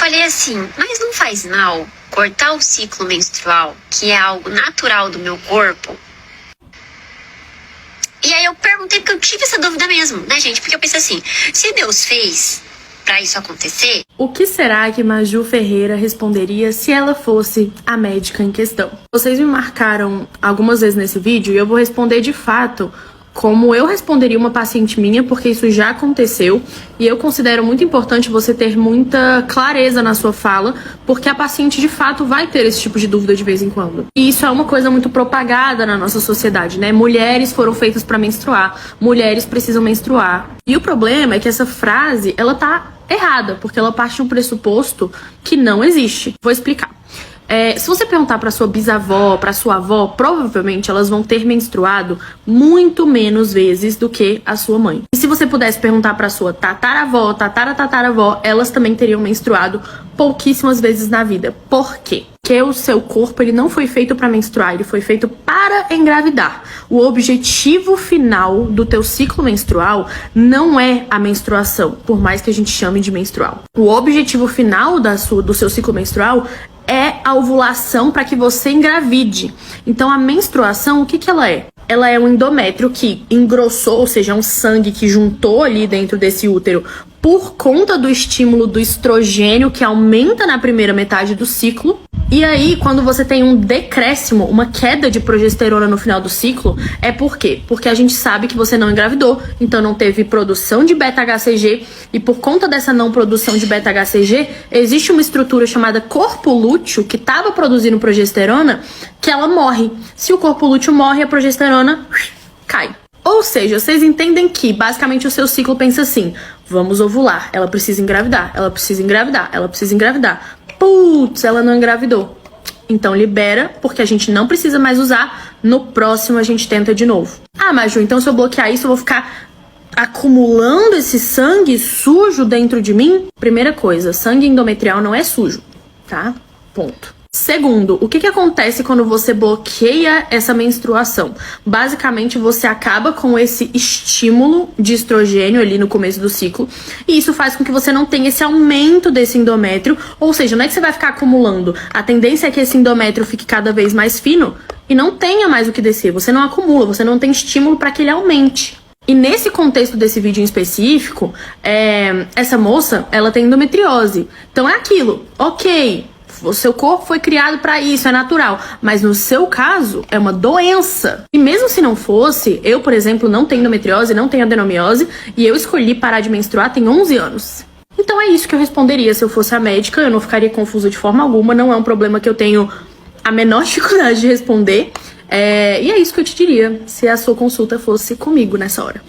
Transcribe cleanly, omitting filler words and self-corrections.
falei assim, mas não faz mal cortar o ciclo menstrual, que é algo natural do meu corpo? E aí eu perguntei, porque eu tive essa dúvida mesmo, né, gente? Porque eu pensei assim, se Deus fez pra isso acontecer... O que será que Maju Ferreira responderia se ela fosse a médica em questão? Vocês me marcaram algumas vezes nesse vídeo e eu vou responder de fato como eu responderia uma paciente minha, porque isso já aconteceu, e eu considero muito importante você ter muita clareza na sua fala, porque a paciente de fato vai ter esse tipo de dúvida de vez em quando. E isso é uma coisa muito propagada na nossa sociedade, né? Mulheres foram feitas para menstruar, mulheres precisam menstruar. E o problema é que essa frase, ela tá errada, porque ela parte de um pressuposto que não existe. Vou explicar. Se você perguntar para sua bisavó, para sua avó, provavelmente elas vão ter menstruado muito menos vezes do que a sua mãe. E se você pudesse perguntar para sua tataravó, tataravó, elas também teriam menstruado pouquíssimas vezes na vida. Por quê? Porque o seu corpo ele não foi feito para menstruar, ele foi feito para engravidar. O objetivo final do teu ciclo menstrual não é a menstruação, por mais que a gente chame de menstrual. O objetivo final do seu ciclo menstrual é a ovulação para que você engravide. Então a menstruação, o que ela é? Ela é um endométrio que engrossou, ou seja, um sangue que juntou ali dentro desse útero por conta do estímulo do estrogênio que aumenta na primeira metade do ciclo. E aí, quando você tem um decréscimo, uma queda de progesterona no final do ciclo, é por quê? Porque a gente sabe que você não engravidou, então não teve produção de beta-HCG, e por conta dessa não produção de beta-HCG, existe uma estrutura chamada corpo lúteo, que estava produzindo progesterona, que ela morre. Se o corpo lúteo morre, a progesterona cai. Ou seja, vocês entendem que, basicamente, o seu ciclo pensa assim, vamos ovular, ela precisa engravidar, ela precisa engravidar, ela precisa engravidar. Putz, ela não engravidou. Então libera, porque a gente não precisa mais usar. No próximo a gente tenta de novo. Ah, Maju, então se eu bloquear isso, eu vou ficar acumulando esse sangue sujo dentro de mim? Primeira coisa, sangue endometrial não é sujo, tá? Ponto. Segundo, o que acontece quando você bloqueia essa menstruação? Basicamente, você acaba com esse estímulo de estrogênio ali no começo do ciclo, e isso faz com que você não tenha esse aumento desse endométrio, ou seja, não é que você vai ficar acumulando, a tendência é que esse endométrio fique cada vez mais fino e não tenha mais o que descer, você não acumula, você não tem estímulo para que ele aumente. E nesse contexto desse vídeo em específico, essa moça, ela tem endometriose, então é aquilo, ok, o seu corpo foi criado para isso, é natural. Mas no seu caso, é uma doença. E mesmo se não fosse, eu, por exemplo, não tenho endometriose, não tenho adenomiose, e eu escolhi parar de menstruar tem 11 anos. Então é isso que eu responderia se eu fosse a médica, eu não ficaria confusa de forma alguma, não é um problema que eu tenho a menor dificuldade de responder. E é isso que eu te diria se a sua consulta fosse comigo nessa hora.